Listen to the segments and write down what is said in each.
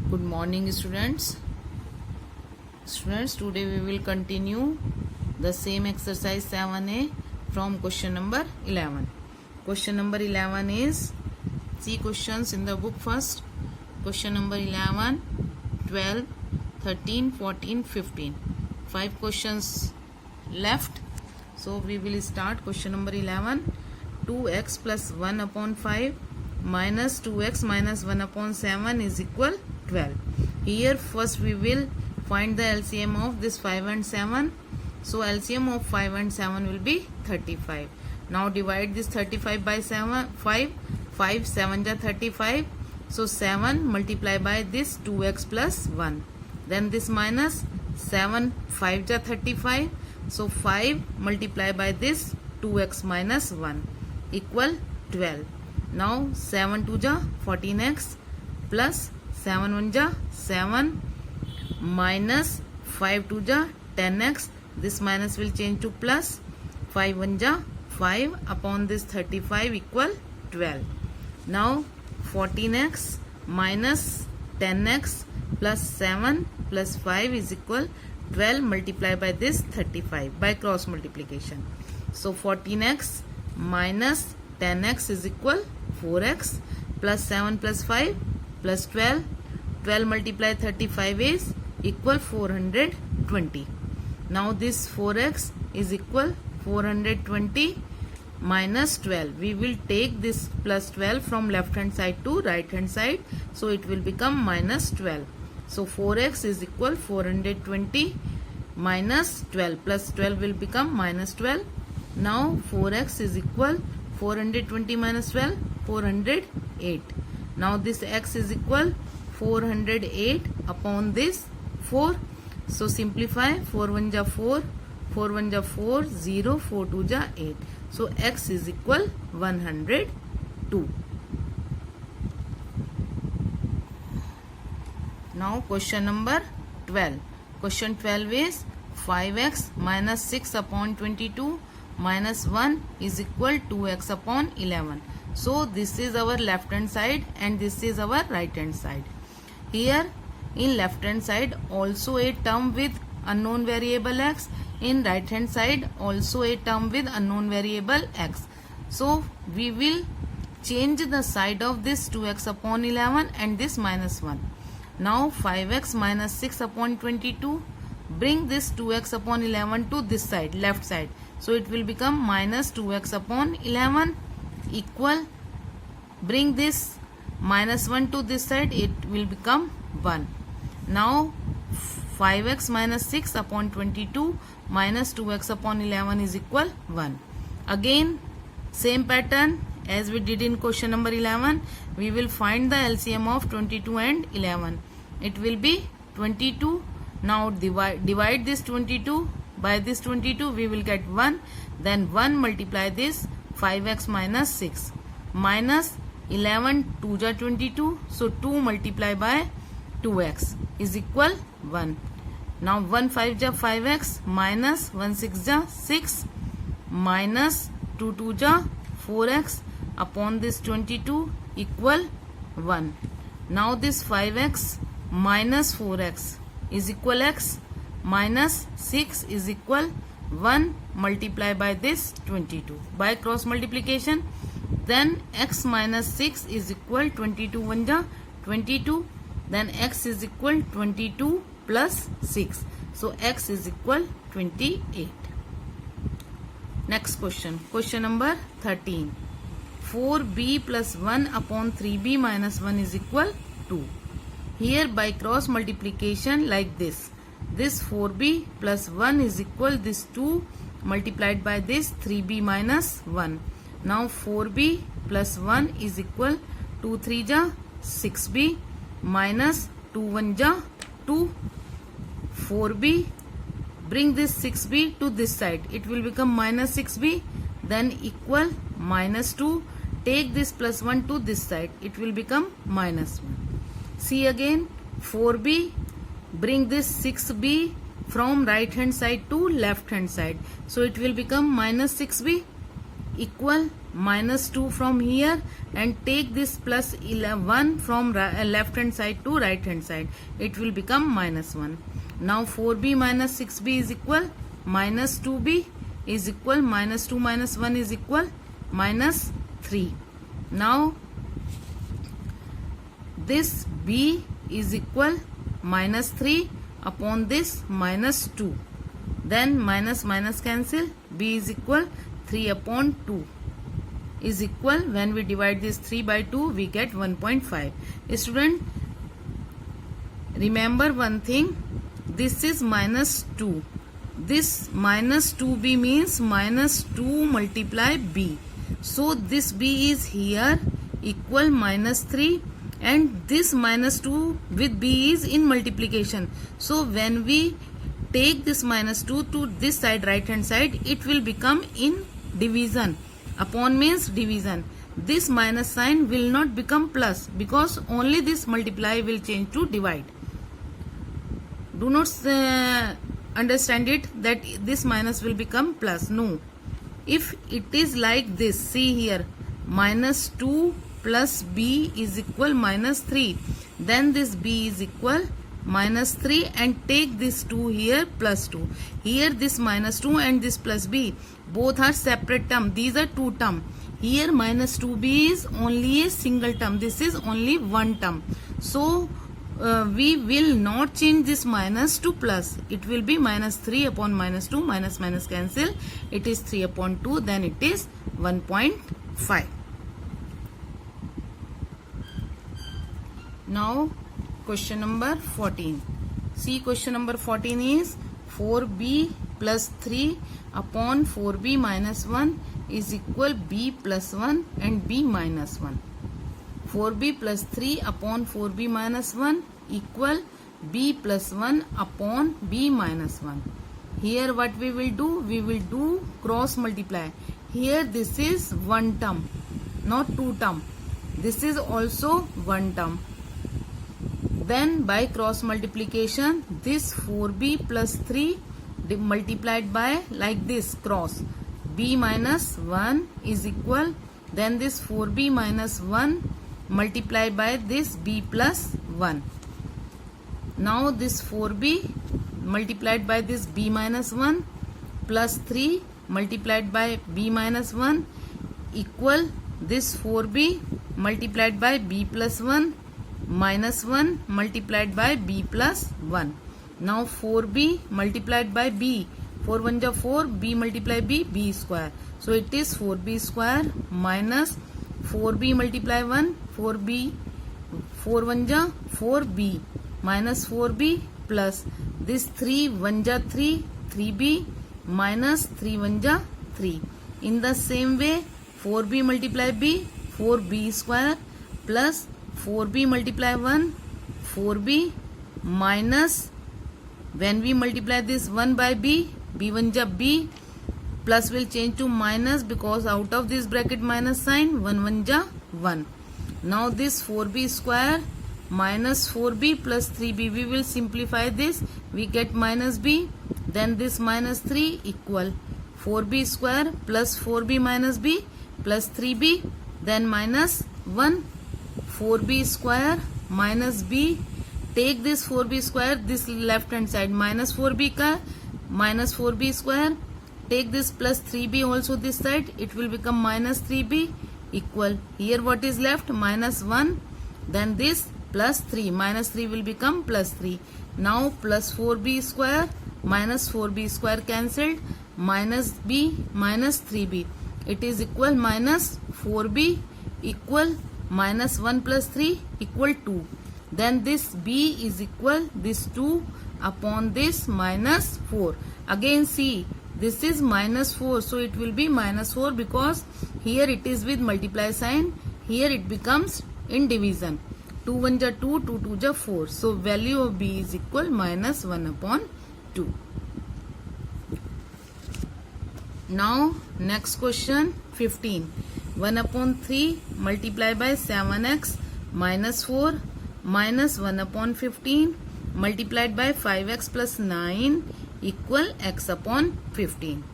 Good morning, students. Today we will continue the same exercise 7a from question number 11. Question number 11 is, see questions in the book first. Question number 11, 12, 13, 14, 15. 5 questions left. So we will start question number 11. 2x plus 1 upon 5 minus 2x minus 1 upon 7 is equal 12. Here first we will find the LCM of this 5 and 7. So LCM of 5 and 7 will be 35. Now divide this 35 by 7, 5. 5 7 ja 35. So 7 multiply by this 2x plus 1. Then this minus 7 5 ja 35. So 5 multiply by this 2x minus 1 equal 12. Now 7 2 ja 14x plus 7 1 ja 7 minus 5 2 ja 10x. This minus will change to plus. 5 1 ja 5 upon this 35 equal 12. Now 14x minus 10x plus 7 plus 5 is equal 12 multiplied by this 35 by cross multiplication. So 14x minus 10x is equal 4x plus 7 plus 5 plus 12. 12 multiplied 35 is equal 420. Now this 4x is equal 420 minus 12. We will take this plus 12 from left hand side to right hand side. So it will become minus 12. So 4x is equal 420 minus 12 plus 12 will become minus 12. Now 4x is equal 420 minus 12, 408. Now this x is equal 408 upon this 4. So simplify. 4 1 ja 4, 4 1 ja 4, 0, 4 2 ja 8. So x is equal 102. Now question number 12. Question 12 is 5x minus 6 upon 22 minus 1 is equal 2x upon 11. So this is our left hand side and this is our right hand side. Here in left hand side also a term with unknown variable x. In right hand side also a term with unknown variable x. So we will change the side of this 2x upon 11 and this minus 1. Now 5x minus 6 upon 22. Bring this 2x upon 11 to this side, left side. So it will become minus 2x upon 11 equal. Bring this minus 1 to this side, it will become 1. Now 5x minus 6 upon 22 minus 2x upon 11 is equal 1. Again same pattern as we did in question number 11. We will find the LCM of 22 and 11. It will be 22. Now divide this 22 by this 22. We will get 1. Then 1 multiply this 5x minus 6 minus 11 2 ja 22. So 2 multiply by 2x is equal 1. Now 1 5 ja 5x minus 1 6 ja 6 minus 2 2 ja 4x upon this 22 equal 1. Now this 5x minus 4x is equal x minus 6 is equal 1 multiply by this 22 by cross multiplication. Then x minus 6 is equal 22 1 ja 22. Then x is equal 22 plus 6. So x is equal 28. Next question. Question number 13. 4b plus 1 upon 3b minus 1 is equal 2. Here by cross multiplication like this. This 4b plus 1 is equal this 2 multiplied by this 3b minus 1. Now 4b plus 1 is equal 2 3 ja 6b minus 2 1 ja 2. 4b, bring this 6b to this side. It will become minus 6b. Then equal minus 2. Take this plus 1 to this side. It will become minus 1. See again 4b, bring this 6b from right hand side to left hand side. So it will become minus 6b equal minus 2 from here and take this plus 1 from left hand side to right hand side. It will become minus 1. Now 4b minus 6b is equal minus 2b is equal minus 2 minus 1 is equal minus 3. Now this b is equal minus 3 upon this minus 2. Then minus minus cancel, b is equal 3 upon 2 is equal, when we divide this 3 by 2 we get 1.5. Student, remember one thing, this is minus 2. This minus 2b means minus 2 multiply b. So this b is here equal minus 3 and this minus 2 with b is in multiplication. So when we take this minus 2 to this side, right hand side, it will become in division. Upon means division. This minus sign will not become plus because only this multiply will change to divide. Do not understand it that this minus will become plus. No. If it is like this, see here, minus 2 plus b is equal minus 3. Then this b is equal minus 3 and take this 2 here plus 2. Here this minus 2 and this plus b both are separate term. These are two term. Here minus 2b is only a single term. This is only one term. So we will not change this minus to plus. It will be minus 3 upon minus 2, minus minus cancel. It is 3 upon 2, then it is 1.5. Now question number 14. See, question number 14 is 4b plus 3 upon 4b minus 1 is equal b plus 1 and b minus 1. 4b plus 3 upon 4b minus 1 equal b plus 1 upon b minus 1. Here what we will do? We will do cross multiply. Here this is one term, not two term. This is also one term. Then by cross multiplication, this 4b plus 3 multiplied by like this cross, b minus 1 is equal, then this 4b minus 1 multiplied by this b plus 1. Now this 4b multiplied by this b minus 1 plus 3 multiplied by b minus 1 equal this 4b multiplied by b plus 1 minus 1 multiplied by b plus 1. Now 4b multiplied by b, 4 1 ja 4, b multiply b, b square. So it is 4b square minus 4b multiply 1, 4b, 4 1 ja 4b minus 4b plus this 3 1 ja 3, 3b minus 3 1 ja 3. In the same way 4b multiply b, 4b square plus 4b multiply 1, 4b minus, when we multiply this 1 by b, b1 ja b, plus will change to minus because out of this bracket minus sign, 1 1 ja 1. Now this 4b square minus 4b plus 3b, we will simplify this, we get minus b, then this minus 3 equal 4b square plus 4b minus b plus 3b, then minus 1, 4b square minus b, take this 4b square this left hand side, minus 4b ka minus 4b square, take this plus 3b also this side, it will become minus 3b equal, here what is left, minus 1, then this plus 3, minus 3 will become plus 3. Now plus 4b square minus 4b square cancelled, minus b minus 3b, it is equal minus 4b equal minus 1 plus 3 equal 2. Then this b is equal this 2 upon this minus 4. Again see, this is minus 4, so it will be minus 4 because here it is with multiply sign, here it becomes in division. 2 1 ja 2, 2 2 ja 4. So value of b is equal minus 1 upon 2. Now next question 15. 1 upon 3 multiply by 7x minus 4 minus 1 upon 15 multiplied by 5x plus 9 equal x upon 15.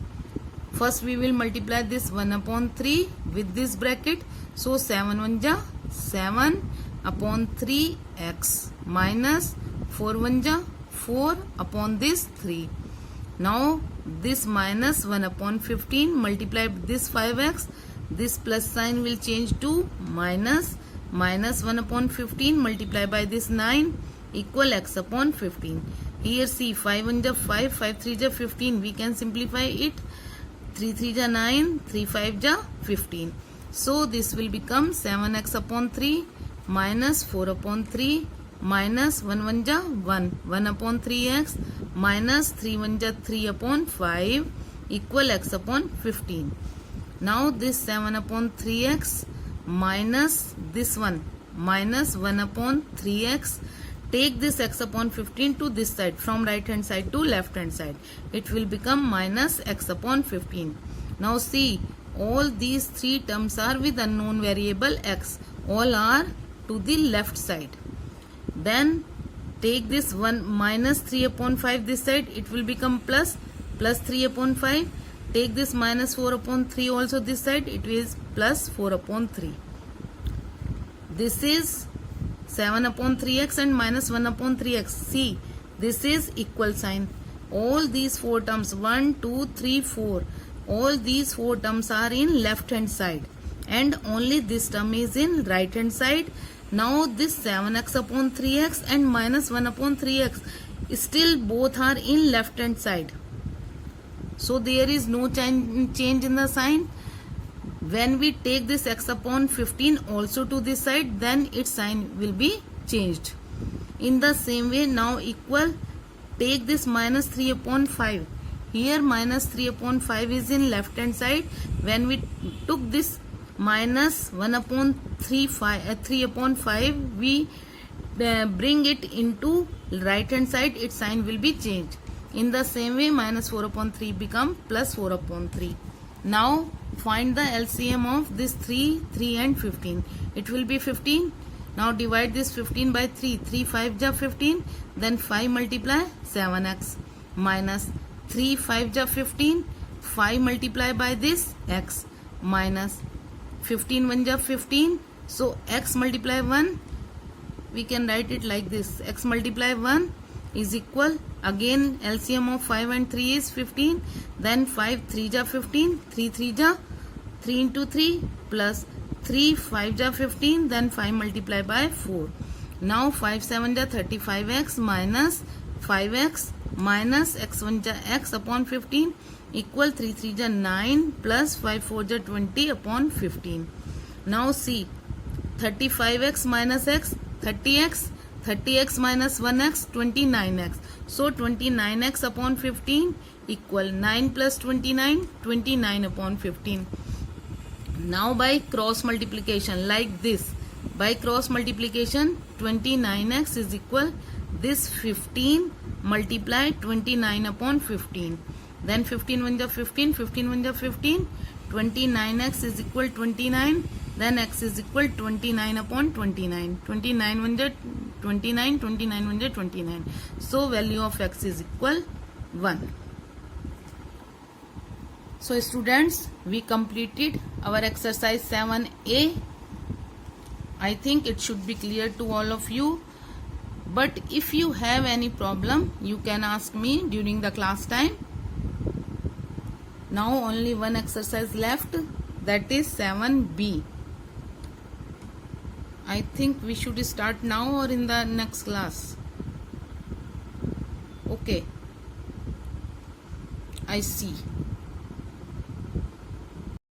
First we will multiply this 1 upon 3 with this bracket. So 7 1 ja 7 upon 3x minus 4 1 ja 4 upon this 3. Now this minus 1 upon 15 multiply this 5x. This plus sign will change to minus 1 upon 15 multiply by this 9 equal x upon 15. Here see 5 1 ja 5, 5 3 ja 15. We can simplify it. 3 3 ja 9, 3 5 ja 15. So this will become 7x upon 3 minus 4 upon 3 minus 1 1 ja 1, 1 upon 3x minus 3 1 ja 3 upon 5 equal x upon 15. Now this 7 upon 3x minus this one minus 1 upon 3x. Take this x upon 15 to this side, from right hand side to left hand side. It will become minus x upon 15. Now see, all these three terms are with unknown variable x. All are to the left side. Then take this 1 minus 3 upon 5 this side. It will become plus 3 upon 5. Take this minus 4 upon 3 also this side. It is plus 4 upon 3. This is 7 upon 3x and minus 1 upon 3x. See, this is equal sign. All these four terms 1, 2, 3, 4. All these four terms are in left hand side and only this term is in right hand side. Now this 7x upon 3x and minus 1 upon 3x still both are in left hand side. So there is no change in the sign. When we take this x upon 15 also to this side, then its sign will be changed. In the same way, now equal, take this minus 3 upon 5. Here minus 3 upon 5 is in left hand side. When we took this minus 1 upon 3 upon 5, we bring it into right hand side, its sign will be changed. In the same way, minus 4 upon 3 become plus 4 upon 3. Now find the LCM of this 3, 3 and 15. It will be 15. Now divide this 15 by 3. 3 5 ja 15. Then 5 multiply 7x minus 3 5 ja 15. 5 multiply by this x minus 15 1 ja 15. So x multiply 1. We can write it like this. X multiply 1 is equal, again LCM of 5 and 3 is 15. Then 5 3 ja 15. 3 3 ja 3 into 3 plus 3 5 ja 15. Then 5 multiply by 4. Now 5 7 ja 35x minus 5x minus x1 ja x upon 15 equal 3 3 ja 9 plus 5 4 ja 20 upon 15. Now see, 35x minus x 30x, 30x minus 1x 29x. So 29x upon 15 equal 9 plus 29, 29 upon 15. Now by cross multiplication like this, by cross multiplication 29x is equal this 15 multiply 29 upon 15. Then 15 1 ja 15, 15 1 ja 15, 29x is equal 29. Then x is equal 29 upon 29. 29 1 ja 29, 29 1 ja 29. So value of x is equal 1. So students, we completed our exercise 7a. I think it should be clear to all of you. But if you have any problem, you can ask me during the class time. Now only one exercise left, that is 7b. I think we should start now or in the next class. Okay, I see.